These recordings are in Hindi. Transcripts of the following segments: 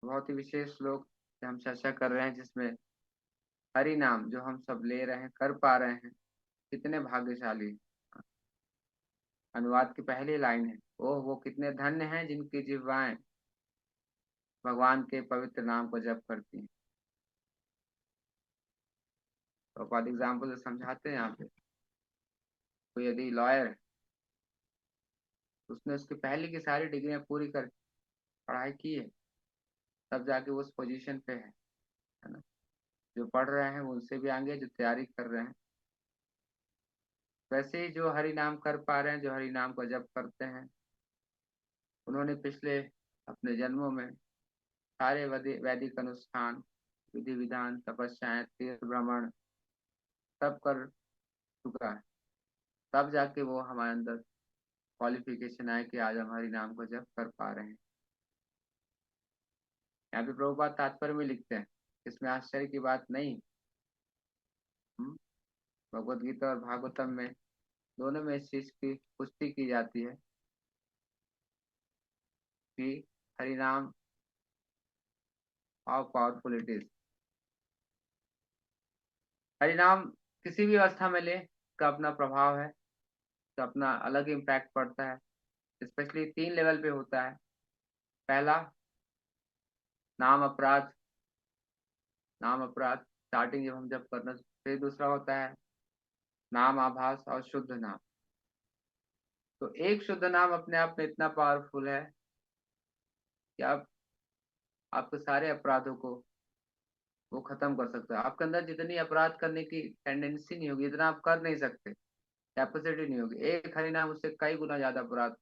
बहुत ही विशेष श्लोक से हम चर्चा कर रहे हैं, जिसमें हरि नाम जो हम सब ले रहे हैं, कर पा रहे हैं, कितने भाग्यशाली। अनुवाद की पहली लाइन है, ओह वो कितने धन्य हैं जिनकी जिह्वाएं भगवान के पवित्र नाम को जप करती हैं। तो आप एग्जाम्पल से समझाते हैं यहाँ पे। कोई यदि लॉयर है, उसने उसकी पहले की सारी डिग्रियां पूरी कर पढ़ाई की है, तब जाके वो उस पोजीशन पे है ना। जो पढ़ रहे हैं वो उनसे भी आगे, जो तैयारी कर रहे हैं। वैसे ही जो हरि नाम कर पा रहे हैं, जो हरि नाम को जप करते हैं, उन्होंने पिछले अपने जन्मों में सारे वैदिक अनुष्ठान, विधि विधान, तपस्याएं, तीर्थ भ्रमण सब कर चुका है। तब जाके वो हमारे अंदर क्वालिफिकेशन आए कि आज हम हरि नाम को जप कर पा रहे हैं। यहाँ पे प्रभुपाद तात्पर्य में लिखते हैं, इसमें आश्चर्य की बात नहीं। भगवत गीता और भागवतम में दोनों में इस चीज की पुष्टि की जाती है कि हरि नाम how powerful it is. Hari नाम किसी भी अवस्था में ले, का अपना प्रभाव है, तो अपना अलग इम्पैक्ट पड़ता है। स्पेशली 3 लेवल पे होता है। पहला, नाम अपराध। नाम अपराध स्टार्टिंग जब हम जब करना, फिर दूसरा होता है नाम आभास और शुद्ध नाम। तो एक शुद्ध नाम अपने आप में इतना पावरफुल है कि आप आपके सारे अपराधों को वो खत्म कर सकता है। आपके अंदर जितनी अपराध करने की टेंडेंसी नहीं होगी, इतना आप कर नहीं सकते, कैपेसिटी नहीं होगी। एक हरि नाम उससे कई गुना ज्यादा अपराध,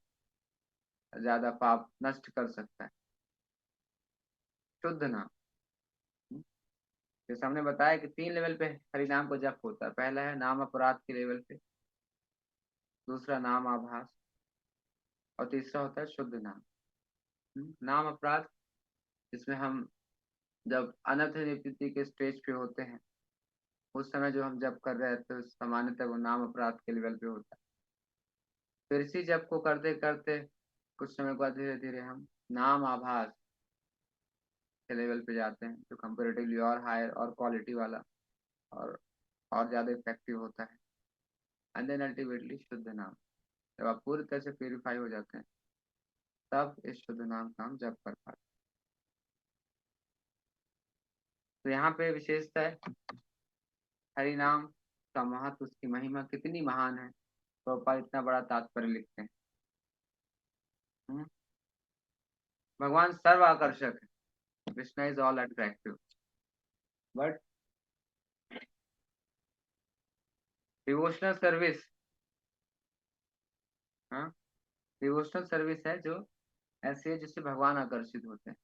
ज्यादा पाप नष्ट कर सकता है। शुद्ध नाम, जैसे हमने बताया कि 3 लेवल पे हरि नाम को जप होता है। पहला है नाम अपराध के लेवल पे, दूसरा नाम आभास, और तीसरा होता है शुद्ध नाम। नाम अपराध, जिसमें हम जब अनर्थ निवृत्ति के स्टेज पे होते हैं, उस समय जो हम जप कर रहे थे, उस सामान्यतः वो नाम अपराध के लेवल पे होता है। फिर इसी जप को करते करते कुछ समय बाद धीरे धीरे हम नाम आभास के लेवल पे जाते हैं, जो कंपेरेटिवली और हायर और क्वालिटी वाला और ज्यादा इफेक्टिव होता है। एंड देन अल्टीमेटली शुद्ध नाम। जब आप पूरी तरह से प्यूरिफाई हो जाते हैं, तब इस शुद्ध नाम का हम जप कर पाते हैं। तो यहाँ पे विशेषता है हरि नाम का महत्व, उसकी महिमा कितनी महान है, तो इतना बड़ा तात्पर्य लिखते हैं। हम्म? भगवान सर्व आकर्षक है, Krishna is all attractive, but devotional service, हाँ, डिवोशनल सर्विस है जो ऐसी है जिससे भगवान आकर्षित होते हैं।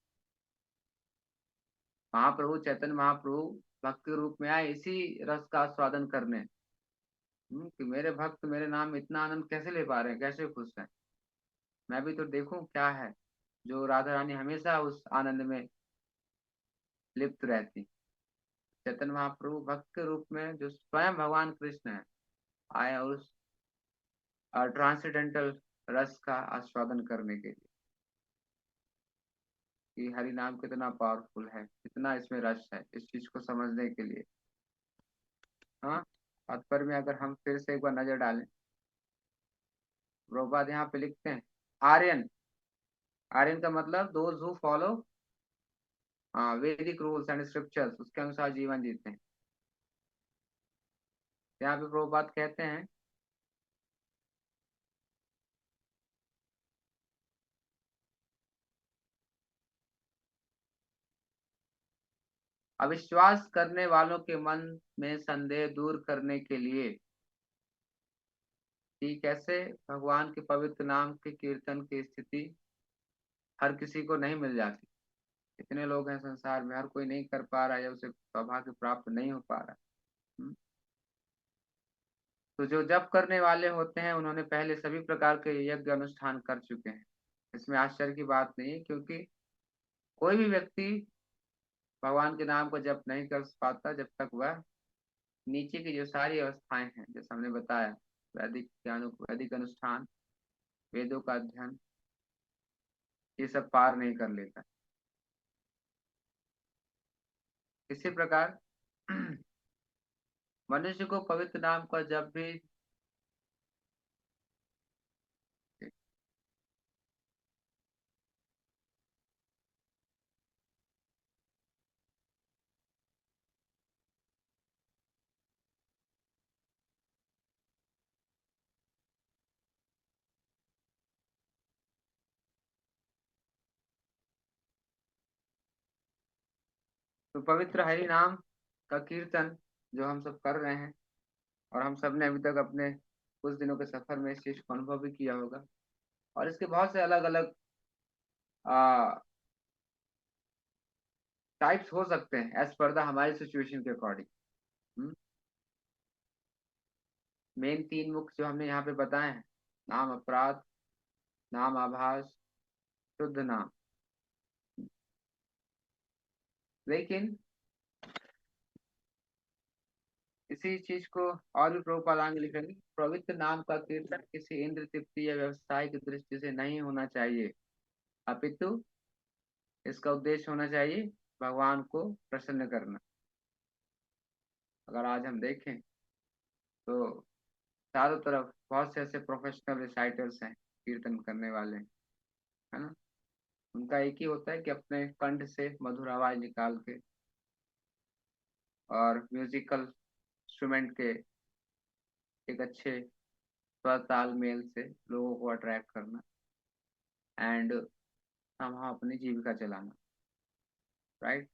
महाप्रभु चैतन्य महाप्रभु भक्त के रूप में आए इसी रस का आस्वादन करने। कि मेरे भक्त मेरे नाम में इतना आनंद कैसे ले पा रहे हैं, कैसे खुश हैं, मैं भी तो देखूं क्या है। जो राधा रानी हमेशा उस आनंद में लिप्त रहती। चैतन्य महाप्रभु भक्त के रूप में, जो स्वयं भगवान कृष्ण है, आए और उस ट्रांसेंडेंटल रस का आस्वादन करने के लिए, कि हरि नाम कितना पावरफुल है, कितना इसमें रस है, इस चीज को समझने के लिए। हाँ, तात्पर्य में अगर हम फिर से एक बार नजर डालें, प्रभुपाद यहाँ पे लिखते हैं आर्यन। आर्यन का मतलब दोज हु फॉलो वैदिक रूल्स एंड स्क्रिप्चर्स, उसके अनुसार जीवन जीते हैं। यहाँ पे प्रभुपाद कहते हैं अविश्वास करने वालों के मन में संदेह दूर करने के लिए कि कैसे भगवान के पवित्र नाम के कीर्तन की स्थिति हर किसी को नहीं मिल जाती। इतने लोग हैं संसार में, हर कोई नहीं कर पा रहा है, या उसे सौभाग्य प्राप्त नहीं हो पा रहा। हम्म? तो जो जप करने वाले होते हैं, उन्होंने पहले सभी प्रकार के यज्ञ अनुष्ठान कर चुके हैं। इसमें आश्चर्य की बात नहीं है, क्योंकि कोई भी व्यक्ति भगवान के नाम को जप नहीं कर पाता जब तक वह नीचे की जो सारी अवस्थाएं हैं, जैसे हमने बताया, वैदिक ज्ञान, वैदिक अनुष्ठान, वेदों का अध्ययन, ये सब पार नहीं कर लेता। इसी प्रकार मनुष्य को पवित्र नाम का जब भी तो पवित्र हरि नाम का कीर्तन जो हम सब कर रहे हैं, और हम सब ने अभी तक अपने कुछ दिनों के सफर में इस चीज को अनुभव भी किया होगा। और इसके बहुत से अलग अलग टाइप्स हो सकते हैं एज पर द हमारी सिचुएशन के अकॉर्डिंग। मेन तीन मुख्य जो हमने यहाँ पे बताए हैं, नाम अपराध, नाम आभास, शुद्ध नाम। लेकिन इसी चीज को और भी प्रभुपाद आगे लिखेंगे, पवित्र नाम का कीर्तन किसी इंद्र तृप्ति या व्यवसाय की दृष्टि से नहीं होना चाहिए, अपितु इसका उद्देश्य होना चाहिए भगवान को प्रसन्न करना। अगर आज हम देखें तो चारों तरफ बहुत से ऐसे प्रोफेशनल रिसाइटर्स हैं, कीर्तन करने वाले हैं, है ना। उनका एक ही होता है कि अपने कंठ से मधुर आवाज निकाल के और म्यूजिकल इंस्ट्रूमेंट के एक अच्छे स्वर ताल मेल से लोगों को अट्रैक्ट करना एंड हम अपनी जीविका चलाना। राइट।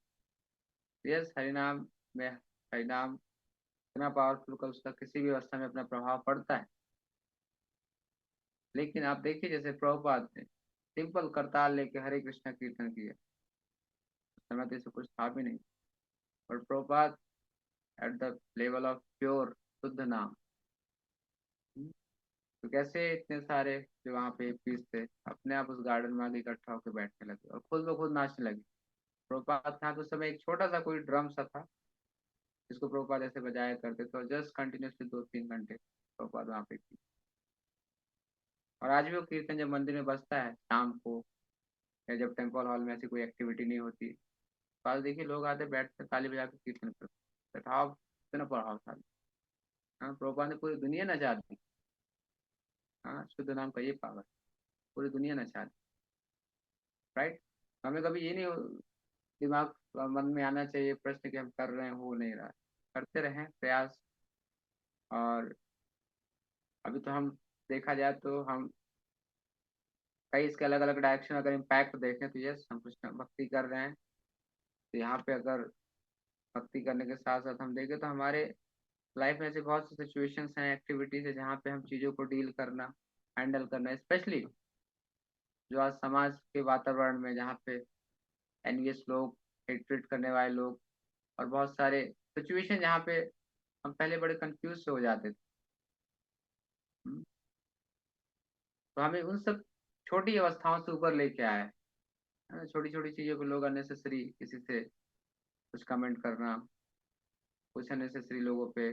यस, हरिनाम में हरिनाम इतना पावरफुल का उसका किसी भी अवस्था में अपना प्रभाव पड़ता है। लेकिन आप देखिए जैसे प्रभुपाद ने सिंपल करताल लेके हरे कृष्णा कीर्तन किया, उस समय तो इसे कुछ था भी नहीं, और Prabhupada at the level of pure शुद्ध नाम। तो कैसे इतने सारे जो वहाँ पे पीस थे अपने आप उस गार्डन में आगे इकट्ठा होकर बैठने लगे और खुद ब खुद नाचने लगे। प्रभुपाद था तो उस समय एक छोटा सा कोई ड्रम सा था जिसको प्रभुपाद ऐसे बजाया करते थे, और जस्ट कंटिन्यूसली 2-3 घंटे प्रभुपाद वहाँ पे थी। और आज भी वो कीर्तन जब मंदिर में बजता है शाम को, या जब टेम्पल हॉल में ऐसी कोई एक्टिविटी नहीं होती, तो आज देखिए लोग आते बैठते ताली बजा के कीर्तन करते। बैठाओ इतना प्रभावशाली। हाँ, प्रभुपाद ने पूरी दुनिया नचा दी। हाँ, शुद्ध नाम का ये पावर, पूरी दुनिया नचा दी। राइट। हमें कभी ये नहीं दिमाग मन में आना चाहिए प्रश्न कि हम कर रहे हैं, हो नहीं रहा है। करते रहें प्रयास। और अभी तो हम देखा जाए तो हम कई इसके अलग अलग डायरेक्शन अगर इम्पैक्ट देखें तो यस हम कृष्ण भक्ति कर रहे हैं। तो यहाँ पे अगर भक्ति करने के साथ साथ हम देखें तो हमारे लाइफ में ऐसे बहुत सी सिचुएशंस हैं, एक्टिविटीज है जहाँ पे हम चीज़ों को डील करना, हैंडल करना, स्पेशली जो आज समाज के वातावरण में जहाँ पे एनवियस लोग, हेट्रेट करने वाले लोग, और बहुत सारे सिचुएशन जहाँ पे हम पहले बड़े कंफ्यूज से हो जाते थे। हम्म, तो हमें उन सब छोटी अवस्थाओं से ऊपर लेके आया है। छोटी छोटी चीज़ों को लोग अननेसेसरी किसी से कुछ कमेंट करना, कुछ अननेसेसरी लोगों पे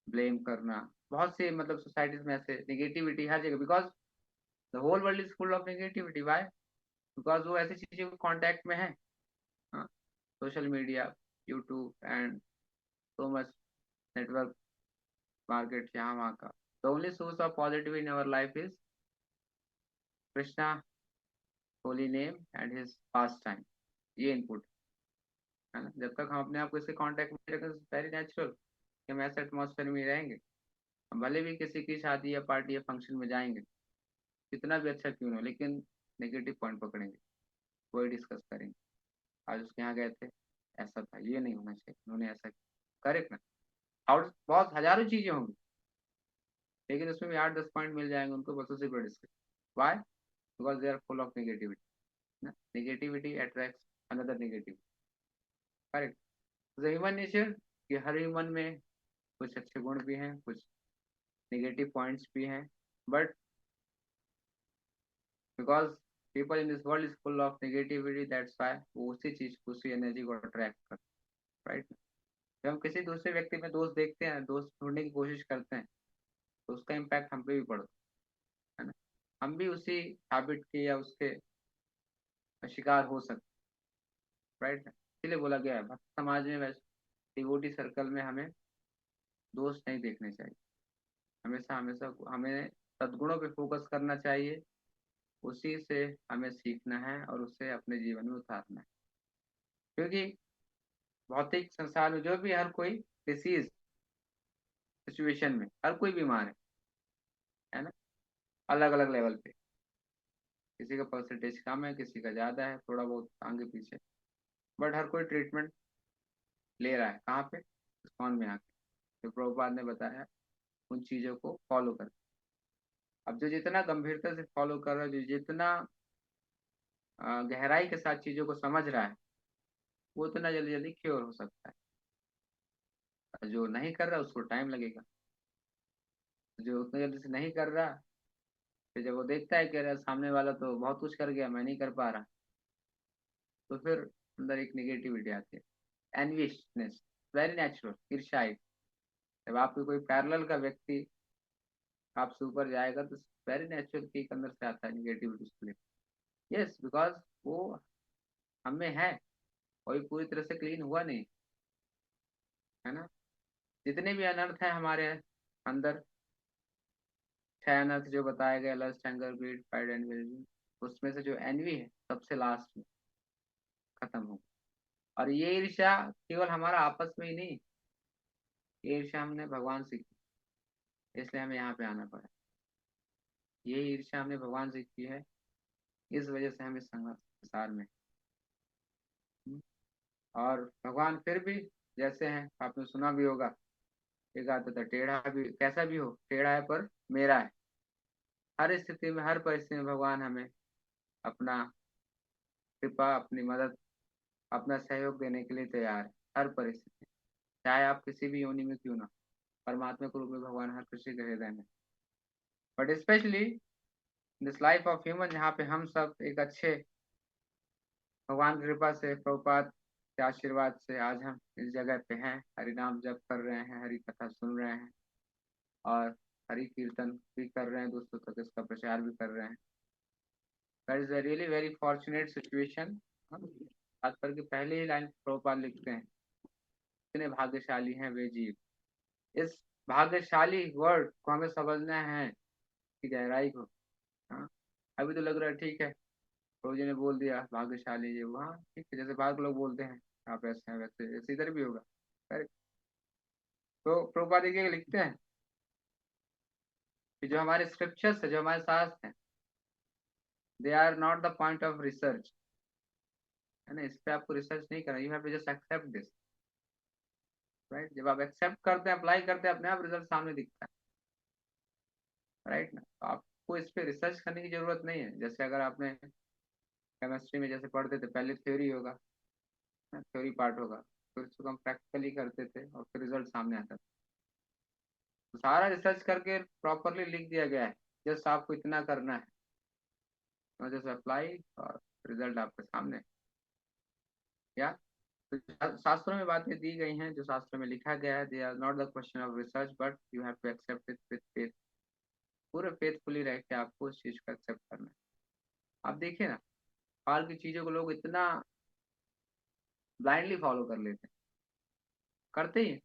ब्लेम करना, बहुत से मतलब सोसाइटीज में ऐसे निगेटिविटी हर जगह, because the whole world is full of negativity. Why? Because वो ऐसी चीज़ों के कॉन्टेक्ट में है। Social media, YouTube and so much network market यहाँ वहाँ का। The only source of positive in our life is Krishna, holy name and his pastime. ये इनपुट है ना। जब तक हम अपने आप को इसके कांटेक्ट में रखें, वेरी नेचुरल कि हम ऐसे एटमॉस्फेयर में ही रहेंगे। हम भले भी किसी की शादी या पार्टी या फंक्शन में जाएंगे, कितना भी अच्छा क्यों ना हो, लेकिन नेगेटिव पॉइंट पकड़ेंगे, वही डिस्कस करेंगे। आज उसके यहाँ गए थे, ऐसा था, ये नहीं होना चाहिए, उन्होंने ऐसा किया, करेक्ट ना। और बहुत हजारों चीजें होंगी, लेकिन उसमें भी 8-10 पॉइंट मिल जाएंगे उनको, बस उसी पर discuss. Why? Because they are full of negativity ना। Negativity attracts another negative. Correct. Human nature कि हर ह्यूमन में कुछ अच्छे गुण भी हैं, कुछ नेगेटिव पॉइंट्स भी हैं, but because people in this world is full of negativity, that's why वो उसी चीज को, उसी एनर्जी को अट्रैक्ट करते हैं। राइट। जब हम किसी दूसरे व्यक्ति में दोस्त देखते हैं, दोस्त ढूंढने की कोशिश करते हैं, तो उसका इम्पैक्ट हम पे भी पड़ता है ना। हम भी उसी हैबिट के या उसके शिकार हो सकते। राइट। इसलिए बोला गया है भक्त समाज में वैसे डिवोटी सर्कल में हमें दोष नहीं देखने चाहिए, हमेशा हमेशा हमें सद्गुणों पे फोकस करना चाहिए, उसी से हमें सीखना है और उसे अपने जीवन में उतारना है। क्योंकि भौतिक संसार में जो भी हर कोई डिसीज सिचुएशन में हर कोई बीमार है ना, अलग अलग लेवल पे, किसी का परसेंटेज कम है, किसी का ज़्यादा है, थोड़ा बहुत आगे पीछे, बट हर कोई ट्रीटमेंट ले रहा है। कहाँ पे? इस्कॉन में आके। तो प्रभुपाद ने बताया उन चीज़ों को फॉलो कर। अब जो जितना गंभीरता से फॉलो कर रहा है, जो जितना गहराई के साथ चीज़ों को समझ रहा है, वो उतना जल्दी जल्दी क्योर हो सकता है। और जो नहीं कर रहा उसको टाइम लगेगा। जो उतना जल्दी से नहीं कर रहा, फिर जब वो देखता है कि अरे सामने वाला तो बहुत कुछ कर गया, मैं नहीं कर पा रहा, तो फिर अंदर एक निगेटिविटी आती है, एनविशनेस, वेरी नेचुरल, ईर्ष्या। जब आपको कोई पैरेलल का व्यक्ति आपसे ऊपर जाएगा तो वेरी नेचुरल कि एक अंदर से आता है निगेटिविटी उसको लेकर। यस, बिकॉज वो हमें है, कोई पूरी तरह से क्लीन हुआ नहीं, है ना। जितने भी अनर्थ हैं हमारे अंदर, 6 अनर्थ जो बताए गए, lust, anger, greed, pride and will, उसमें से जो एनवी है सबसे लास्ट में खत्म हो। और ये ईर्ष्या केवल हमारा आपस में ही नहीं, ये ईर्ष्या हमने भगवान से की, इसलिए हमें यहाँ पे आना पड़ा। ये ईर्ष्या हमने भगवान से की है, इस वजह से हम इस संसार में। और भगवान फिर भी जैसे हैं, आपने सुना भी होगा, एक आता था, टेढ़ा भी कैसा भी हो, टेढ़ा है पर मेरा है। हर स्थिति में, हर परिस्थिति में भगवान हमें अपना कृपा, अपनी मदद, अपना सहयोग देने के लिए तैयार है, हर परिस्थिति। चाहे आप किसी भी योनि में क्यों ना, परमात्मा के रूप में भगवान हर किसी के हृदय में। But specially this life of human, जहाँ पे हम सब एक अच्छे भगवान की कृपा से, प्रभुपाद के आशीर्वाद से आज हम इस जगह पे हैं, हरि नाम जप कर रहे हैं, हरि कथा सुन रहे हैं, और हरि कीर्तन भी कर रहे हैं, दूसरों तक इसका प्रचार भी कर रहे हैं। That is a really very fortunate situation. खास करके पहले ही लाइन प्रभुपाद लिखते हैं, कितने भाग्यशाली हैं वे जीव। इस भाग्यशाली वर्ड को हमें समझना है कि गहराई को। हाँ, अभी तो लग रहा है ठीक है, प्रभु जी ने बोल दिया भाग्यशाली ये वो, हाँ ठीक है, जैसे बाहर के लोग बोलते हैं आप ऐसे हैं वैसे, जैसे इधर भी होगा। करेक्ट। तो प्रभुपाद देखिए लिखते हैं कि जो हमारे स्क्रिप्चर्स है, जो हमारे शास्त्र हैं, they are not the point of research, है ना। इस पे आपको रिसर्च नहीं करना, you have to just accept this, right. जब आप एक्सेप्ट करते हैं, अप्लाई करते हैं, अपने आप रिजल्ट सामने दिखता है, राइट ना। तो आपको इस पे रिसर्च करने की जरूरत नहीं है। जैसे अगर आपने केमिस्ट्री में जैसे पढ़ते थे, पहले थ्योरी होगा, थ्योरी पार्ट होगा, फिर उसको हम प्रैक्टिकली करते थे और फिर रिजल्ट सामने आता था। तो सारा रिसर्च करके प्रॉपरली लिख दिया गया है, जस्ट आपको इतना करना है, जस्ट अप्लाई, और रिजल्ट आपके सामने। या तो शास्त्रों में बातें दी गई हैं, जो शास्त्रों में लिखा गया है, they are not the question of research, but you have to accept it with faith. पूरे फेथफुली रह के आपको उस चीज को एक्सेप्ट करना है। आप देखिए ना, बाहर की चीजों को लोग इतना ब्लाइंडली फॉलो कर लेते हैं, करते ही हैं।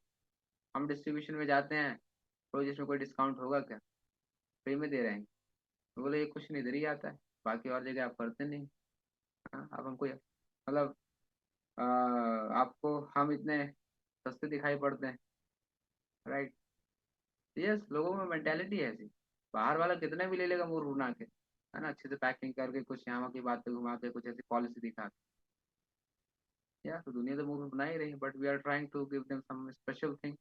हम डिस्ट्रीब्यूशन में जाते हैं, तो जिसमें कोई डिस्काउंट होगा क्या, फ्री में दे रहे हैं, तो बोले ये कुछ नहीं, इधर ही आता है, बाकी और जगह आप करते नहीं। हाँ, अब हमको मतलब आपको हम इतने सस्ते दिखाई पड़ते हैं, राइट। यस, लोगों में मेंटेलिटी है ऐसी। बाहर वाला कितना भी ले लेगा मुंह बना के, है ना, अच्छे से पैकिंग करके, कुछ यहाँ की बातें घुमा के, कुछ ऐसी पॉलिसी दिखा के, या तो दुनिया तो मुंह बना ही रही है, but we are trying to give them some special thing,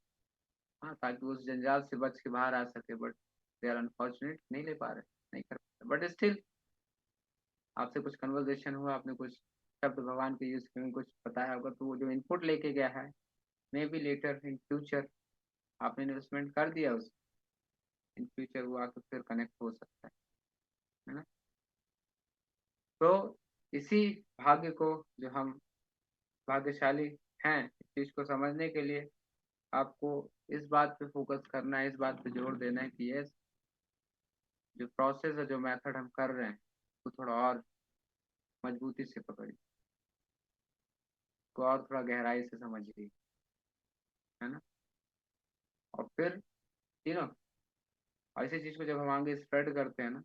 हाँ, ताकि वो उस जंजाल से बच के बाहर आ सके। बट दे आर अनफॉर्चुनेट, नहीं ले पा रहे, नहीं कर पा रहे। बट स्टिल आपसे कुछ कन्वर्सेशन हुआ, आपने कुछ शब्द भगवान के यूज किए, कुछ बताया होगा, तो वो जो इनपुट लेके गया है, maybe later in future आपने इन्वेस्टमेंट कर दिया उस, इन फ्यूचर वो आके फिर कनेक्ट हो सकता है ना। तो इसी भाग्य को, जो हम भाग्यशाली हैं, इस चीज को समझने के लिए आपको इस बात पे फोकस करना है, इस बात पे जोर देना है कि ये जो प्रोसेस है, जो मेथड हम कर रहे हैं, वो थोड़ा और मजबूती से पकड़िए, को और थोड़ा गहराई से समझिए। है ना। और फिर यू नो ऐसी चीज को जब हम आगे स्प्रेड करते हैं ना,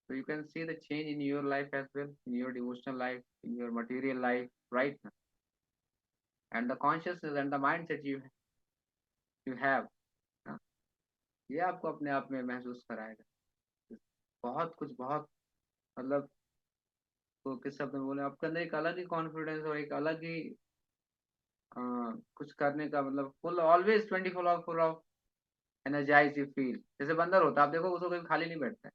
तो you can see the change in your life as well, in your devotional life, in your material life, right. And the consciousness and the mindset you have, ये आपको अपने आप में महसूस कराएगा बहुत कुछ, बहुत मतलब, तो किस शब्द में बोले, आपके अंदर एक अलग ही कॉन्फिडेंस और एक अलग ही अ, कुछ करने का मतलब, full always 24 of energize you feel. जैसे बंदर होता है, आप देखो उसको कभी खाली नहीं बैठता है,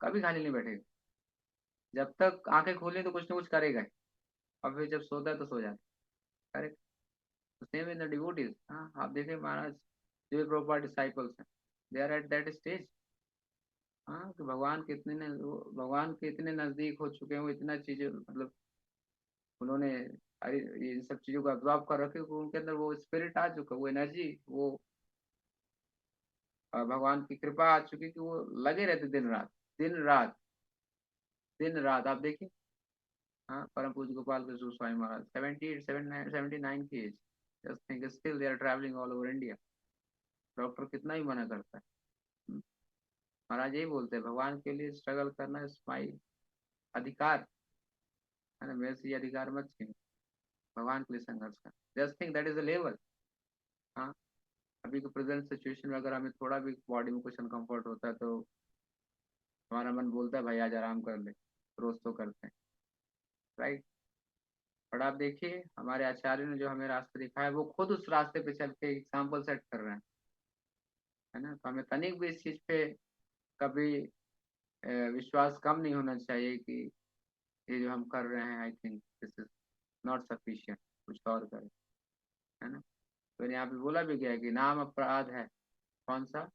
कभी खाली नहीं बैठेगा, जब तक आंखें खोली तो कुछ ना कुछ करेगा ही। और फिर जब सोता है तो सो जाता है, correct. Same in the devotees, हाँ आप देखें महाराज जो भी प्रॉपर डिसाइपल्स हैं, they are at that stage. हाँ कि भगवान के इतने भगवान के इतने नजदीक हो चुके हैं, वो इतना चीजें मतलब उन्होंने ये सब चीजों को अब्जॉर्व कर रखे, कि उनके अंदर वो स्पिरिट आ चुका, वो एनर्जी, वो भगवान की कृपा आ चुकी कि वो लगे रहते दिन रात, दिन रात, दिन रात। आप देखिए, हाँ परम पूज्य गोपाल कृष्ण स्वामी महाराज 78 79 की age, just think still they are travelling all over India. Doctor कितना ही मना करता है। हम्म, महाराज यही बोलते हैं, भगवान के लिए स्ट्रगल करना इज माई अधिकार, है ना, मेरे से ये अधिकार मत छीनो, भगवान के लिए संघर्ष कर। Just think that is a level. हाँ अभी के प्रेजेंट सिचुएशन में अगर हमें थोड़ा भी बॉडी में कुछ अनकंफर्ट होता है, तो हमारा मन बोलता है भाई आज आराम कर ले, रोज तो करते हैं, राइट। और आप देखिए हमारे आचार्य ने जो हमें रास्ता दिखाया, वो खुद उस रास्ते पे चल के एग्जाम्पल सेट कर रहे हैं, है ना। तो हमें तनिक भी इस चीज पे कभी विश्वास कम नहीं होना चाहिए कि ये जो हम कर रहे हैं, I think this is not sufficient, कुछ और करें, है ना। तो यहाँ पे बोला भी गया है कि नाम अपराध है, कौन सा,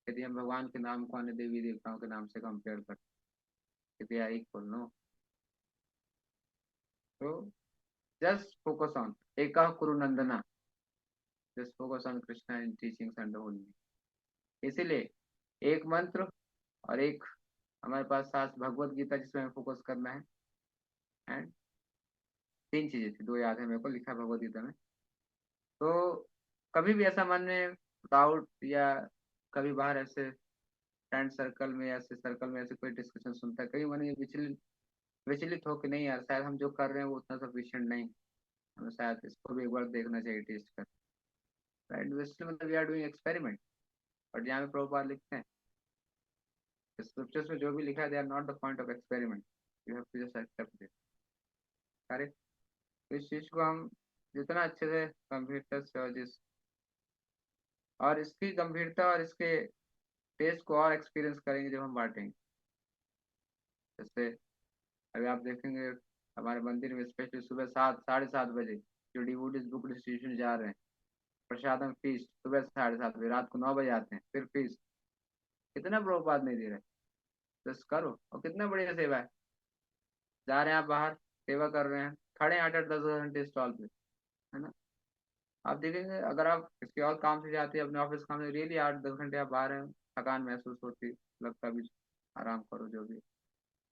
यदि हम भगवान के नाम को अन्य देवी देवताओं के नाम से कंपेयर करते, दे आर इक्वल, नो। तो जस्ट फोकस ऑन एक Kuru Nandana, just focus on Krishna in teachings and holy. इसीलिए एक मंत्र और एक हमारे पास साथ भगवत गीता जिसमें हमें फोकस करना है, एंड तीन चीजें थी, दो याद है मेरे को, लिखा है भगवत गीता में। तो कभी भी ऐसा मन में डाउट, या कभी बाहर ऐसे फ्रेंड सर्कल में, ऐसे सर्कल में ऐसे कोई डिस्कशन सुनता है, कभी मन ये विचलित विचलित हो कि नहीं यार शायद हम जो कर रहे हैं वो उतना सफिशिएंट नहीं, हमें शायद इसको भी एक बार देखना चाहिए, टेस्ट कर, राइट। मतलब वी आर डूइंग एक्सपेरिमेंट। और यहाँ पे प्रभुपाद लिखते हैं स्क्रिप्चर्स में जो भी लिखा है, they are not the point of experiment, you have to just accept it, correct. तो इस चीज को हम जितना अच्छे से गंभीरता से और जिस और इसकी गंभीरता और इसके टेस्ट को और एक्सपीरियंस करेंगे जब हम बांटेंगे। जैसे अभी आप देखेंगे हमारे मंदिर में स्पेशली सुबह 7 साढ़े 7 बजे जो डिवोटीज बुक डिस्ट्रीब्यूशन जा रहे हैं, प्रसादम फीस सुबह 7:30 बजे, रात को 9 बजे आते हैं फिर फीस, कितना प्रभुपाद नहीं दे रहे, बस करो। और कितना बढ़िया सेवा है, जा रहे हैं आप बाहर, सेवा कर रहे हैं, खड़े हैं 8-8 10 घंटे स्टॉल पे, है ना। आप देखेंगे अगर आप किसी और काम से जाते हैं, अपने ऑफिस काम से, रियली 8-10 घंटे आप बाहर हैं, थकान महसूस होती, लगता भी आराम करो जो भी,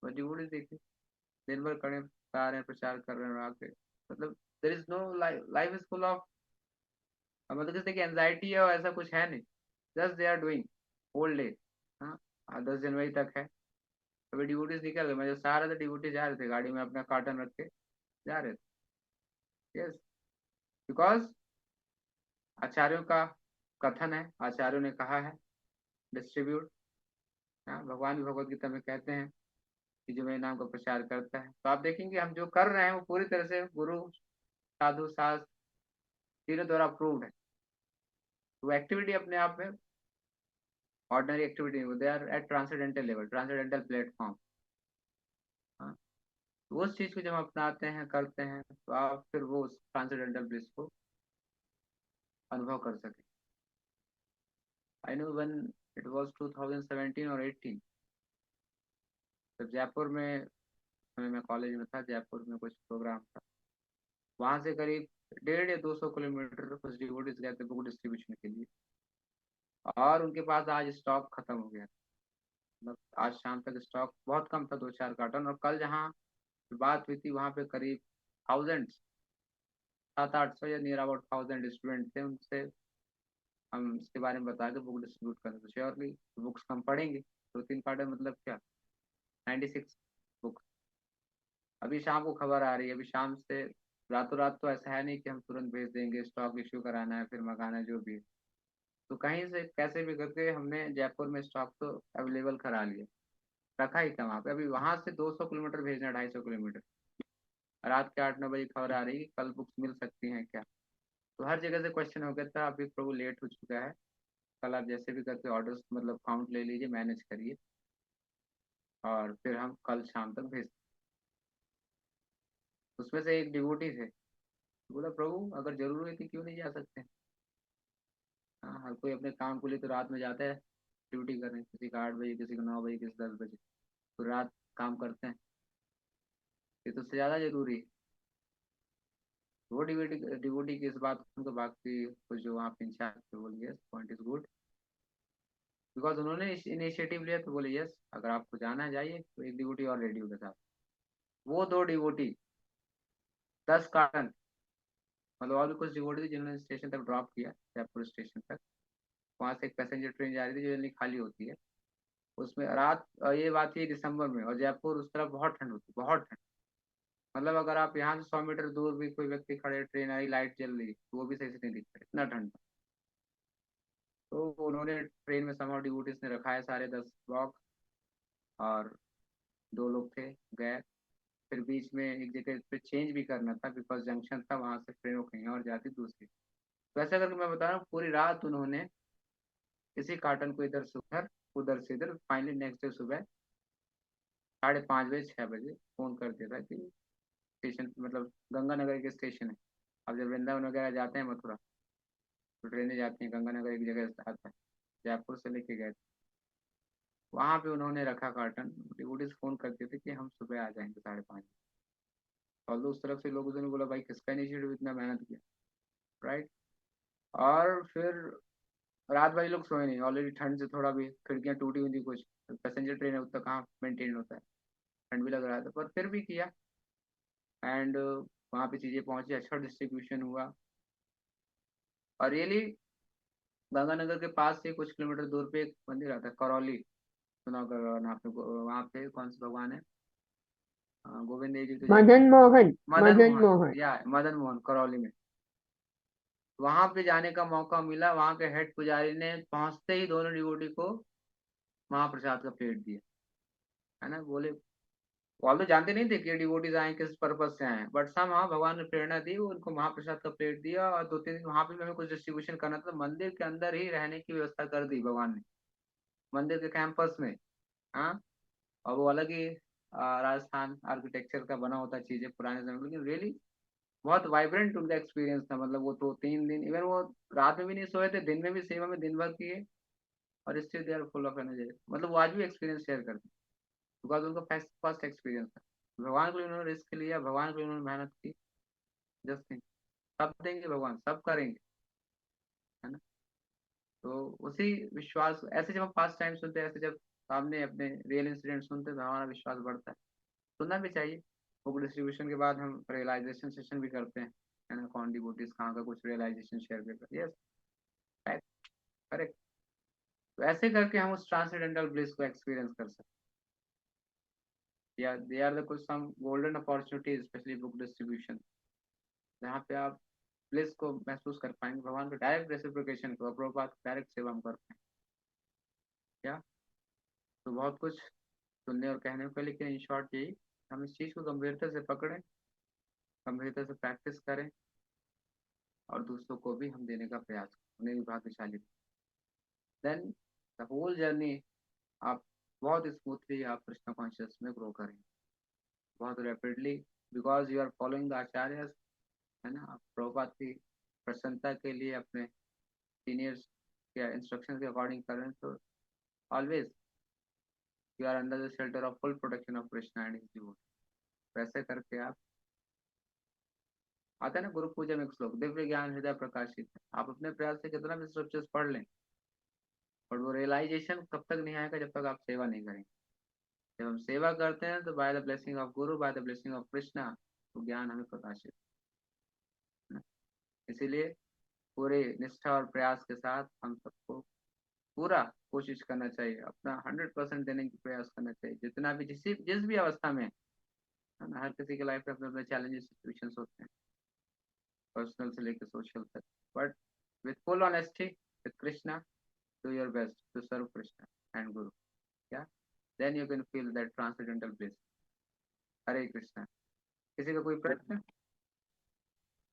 बट डिवोटीज देखिए दिन भर खड़े गा रहे हैं, प्रचार कर रहे हैं, आके मतलब there is no life, life is full of, मतलब जैसे कि एंजाइटी है और ऐसा कुछ है नहीं, just they are doing whole day. हाँ 10 जनवरी तक है, अभी ड्यूटीज निकल गए, मैं जो सारे थे ड्यूटी जा रहे थे गाड़ी में अपना कार्टन रख के जा रहे थे, यस, बिकॉज आचार्यों का कथन है, आचार्यों ने कहा है डिस्ट्रीब्यूट। हाँ भगवान भी भगवत गीता में कहते हैं कि जो मेरे नाम का प्रचार करता है, तो आप देखेंगे हम जो कर रहे हैं वो पूरी तरह से गुरु साधु शास्त्र तीनों द्वारा अप्रूव्ड है। वो एक्टिविटी अपने आप में ऑर्डिनरी एक्टिविटी नहीं, they are at transcendental level, transcendental platform. हाँ तो उस चीज को जब हम अपनाते हैं करते हैं, तो आप फिर वो उस ट्रांसेंडेंटल ब्लिस को अनुभव कर सके। I know when it was 2017 और 18, जब जयपुर में, मैं कॉलेज में था, जयपुर में कुछ प्रोग्राम था, वहां से करीब 150 या 200 किलोमीटर कुछ डिवोटीज गए थे बुक डिस्ट्रीब्यूशन के लिए, और उनके पास आज स्टॉक खत्म हो गया, मतलब आज शाम तक स्टॉक बहुत कम था, 2-4 कार्टन। और कल जहाँ बात हुई थी वहाँ पे करीब थाउजेंड, 700-800 या नियर अबाउट 1000 स्टूडेंट थे, उनसे हम इसके बारे में बता के बुक डिस्ट्रीब्यूट करें, तो श्योरली बुक्स हम पढ़ेंगे। 2-3 पार्ट है मतलब क्या, 96 बुक। अभी शाम को खबर आ रही है, अभी शाम से रातों रात तो ऐसा है नहीं कि हम तुरंत भेज देंगे, स्टॉक इश्यू कराना है फिर मंगाना है जो भी है। तो कहीं से कैसे भी करके हमने जयपुर में स्टॉक तो अवेलेबल करा लिया, रखा ही था वहाँ पे। अभी वहाँ से 200 किलोमीटर भेजना, 250 किलोमीटर। रात के 8-9 बजे खबर आ रही है कि कल बुक्स मिल सकती हैं क्या। तो हर जगह से क्वेश्चन हो गया था, अभी प्रभु लेट हो चुका है, कल आप जैसे भी करके ऑर्डर्स मतलब काउंट ले लीजिए, मैनेज करिए, और फिर हम कल शाम तक भेज। उसमें से एक डिवोटी थे, बोला प्रभु अगर जरूर हुई थी क्यों नहीं जा सकते। हाँ, हर कोई अपने काम के लिए तो रात में जाता है ड्यूटी करने, किसी का 8 बजे, किसी का 9 बजे, किसी 10 बजे, तो रात काम करते हैं, ये तो उससे ज़्यादा जरूरी है। वो डिवोटी डिवोटी की इस बात को उनको बाकी कुछ जो वहाँ पे इंचार्ज थे बोले yes point is good, because उन्होंने इनिशिएटिव लिया, तो बोले यस अगर आपको जाना है जाइए। तो एक डिवोटी और रेडी के साथ, वो 2 डिवोटी 10 कार्टन, मतलब और भी कुछ डिवोटी थी जिन्होंने स्टेशन तक ड्रॉप किया, जयपुर स्टेशन तक। वहाँ से एक पैसेंजर ट्रेन जा रही थी जो जल्दी खाली होती है, उसमें रात ये बात थी दिसंबर में, और जयपुर उस तरफ बहुत ठंड होती है, बहुत ठंड। मतलब अगर आप यहाँ से 100 मीटर दूर भी कोई व्यक्ति खड़े, ट्रेन आई लाइट जल रही, तो वो भी सही से नहीं दिखता, इतना ठंड था। तो उन्होंने ट्रेन में समहाउ डिवोटीज ने रखा है सारे 10 बॉक्स, और 2 लोग थे गए। फिर बीच में एक जगह पे चेंज भी करना था, बिकॉज जंक्शन था, वहां से ट्रेन वो कहीं और जाती दूसरी। तो ऐसा करके मैं बता रहा हूँ पूरी रात उन्होंने किसी कार्टन को इधर से उधर से इधर, फाइनली नेक्स्ट डे सुबह 5:30 बजे 6 बजे फोन कर दिया था कि स्टेशन मतलब गंगानगर के स्टेशन है। अब जब वृंदावन वगैरह जाते हैं मथुरा, तो ट्रेनें जाती हैं, गंगानगर एक जगह आता है, जयपुर से लेके गए थे। वहां पे उन्होंने रखा कार्टन, डिवोटीज फोन करते थे कि हम सुबह आ जाएंगे 5:30। और उस तरफ से लोगों ने बोला भाई किसका इनिशिएटिव, इतना मेहनत किया, राइट। और फिर रात भर ये लोग सोए नहीं, ऑलरेडी ठंड से थोड़ा भी खिड़कियां टूटी हुई थी कुछ, पैसेंजर ट्रेन है उतना कहाँ मेंटेन होता है, ठंड भी लग रहा था, पर फिर भी किया। एंड वहाँ पे चीजें पहुंची, अच्छा डिस्ट्रीब्यूशन हुआ। और रियली गंगानगर के पास से कुछ किलोमीटर दूर पे एक मंदिर आता है करौली, सुना होगा आपने, वहाँ पे कौन से भगवान है, गोविंद देव जी तो जय। मदन मोहन। मदन मदन मोहन, मोहन। या मदन मोहन करौली में। वहां पे जाने का मौका मिला, वहां के हेड पुजारी ने पहुंचते ही दोनों डिवोटी को महाप्रसाद का प्लेट दिया, है ना। बोले वो तो जानते नहीं थे कि डिवोटीज आए किस पर्पज से आए, बट सम हाँ भगवान ने प्रेरणा दी, वो उनको महाप्रसाद का प्लेट दिया। और 2-3 दिन वहां पे भी हमें कुछ डिस्ट्रीब्यूशन करना था, तो मंदिर के अंदर ही रहने की व्यवस्था कर दी भगवान ने, मंदिर के कैंपस में। हाँ, और वो अलग ही राजस्थान आर्किटेक्चर का बना होता चीजें पुराने समय में, लेकिन रियली बहुत वाइब्रेंट उनका एक्सपीरियंस था। मतलब वो तो 3 दिन, इवन वो रात में भी नहीं सोए थे, दिन में भी सेवा में दिन भर किए, और still they are full of energy. मतलब वो आज भी एक्सपीरियंस शेयर करते हैं, बिकॉज उनका फर्स्ट फर्स्ट एक्सपीरियंस था। भगवान के लिए उन्होंने रिस्क लिया, भगवान के लिए उन्होंने मेहनत की। जस्ट थिंक, सब देंगे भगवान, सब करेंगे, है ना। तो उसी विश्वास, ऐसे जब हम पास्ट टाइम सुनते हैं, ऐसे जब सामने अपने रियल इंसिडेंट सुनते हैं, तो हमारा विश्वास बढ़ता है। सुनना भी चाहिए। बुक डिस्ट्रीब्यूशन के बाद हम रियलाइजेशन सेशन भी करते हैं, है ना, कौन डिवोटीज कहाँ का कुछ रियलाइजेशन शेयर करते हैं। Yes, correct. तो ऐसे करके हम उस ट्रांसेंडेंटल ब्लिस को एक्सपीरियंस कर सकते हैं। या दे आर द कुछ some golden opportunities, specially book distribution, जहाँ पे आप ब्लिस को महसूस कर पाएंगे, भगवान का डायरेक्ट रेसिप्रोकेशन को, प्रभुपाद डायरेक्ट सेवा हम कर पाएंगे। क्या, तो बहुत कुछ सुनने और कहने को है, लेकिन इन शॉर्ट यही, हम इस चीज़ को गंभीरता से पकड़ें, गंभीरता से प्रैक्टिस करें, और दूसरों को भी हम देने का प्रयास करें, उन्हें भी भाग्यशाली। देन द होल जर्नी आप बहुत स्मूथली आप कृष्ण कॉन्शियस में ग्रो करेंगे, बहुत rapidly, because you are following the acharya, है ना। आप प्रभुपाद की प्रसन्नता के लिए अपने सीनियर्स के इंस्ट्रक्शन के अकॉर्डिंग करें, तो always you are under the shelter of full protection of Krishna and his devotee. वैसे करके आप, आता है ना गुरु पूजा में एक श्लोक, दिव्य ज्ञान हृदय प्रकाशित है। आप अपने प्रयास से कितना भी स्क्रिप्चर्स पढ़ लें, और वो रियलाइजेशन कब तक नहीं आएगा जब तक आप सेवा नहीं करेंगे। जब हम सेवा करते हैं तो by the blessing of Guru, by the blessing of Krishna, तो ज्ञान हमें प्रकाशित है ना। इसीलिए पूरे निष्ठा और प्रयास के साथ हम सबको पूरा कोशिश करना चाहिए, अपना 100% देने की प्रयास करना चाहिए, जितना भी जिस भी अवस्था में है ना। हर किसी के लाइफ में अपने अपने चैलेंजेस सिचुएशंस होते हैं, पर्सनल से लेकर सोशल तक, but with full honesty with Krishna, do your best to serve Krishna and guru, क्या then you can feel that transcendental bliss. Hare Krishna. किसी का कोई प्रश्न?